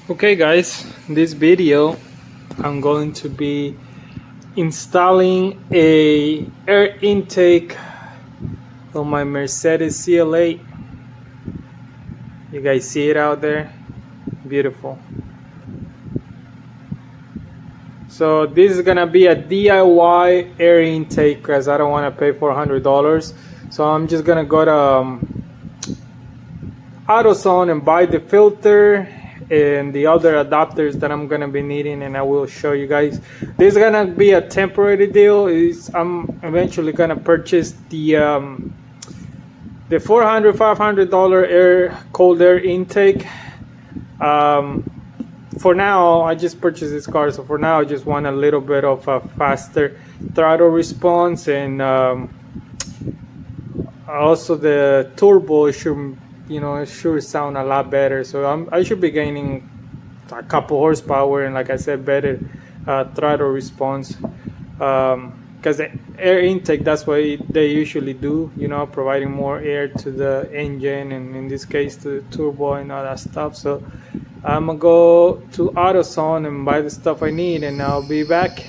Okay guys, in this video I'm going to be installing a air intake on my Mercedes CLA. You guys see it out there? Beautiful. So this is gonna be a DIY air intake because I don't want to pay $400. So I'm just gonna go to AutoZone and buy the filter and the other adapters that I'm gonna be needing, and I will show you guys. This is gonna be a temporary deal. I'm eventually gonna purchase the $400-500 cold air intake. For now I just purchased this car, so for now I just want a little bit of a faster throttle response, and also the turbo should, it should sound a lot better. So I should be gaining a couple horsepower and, like I said, better throttle response, because the air intake, that's what they usually do, providing more air to the engine, and in this case to the turbo and all that stuff. So I'm gonna go to AutoZone and buy the stuff I need, and I'll be back.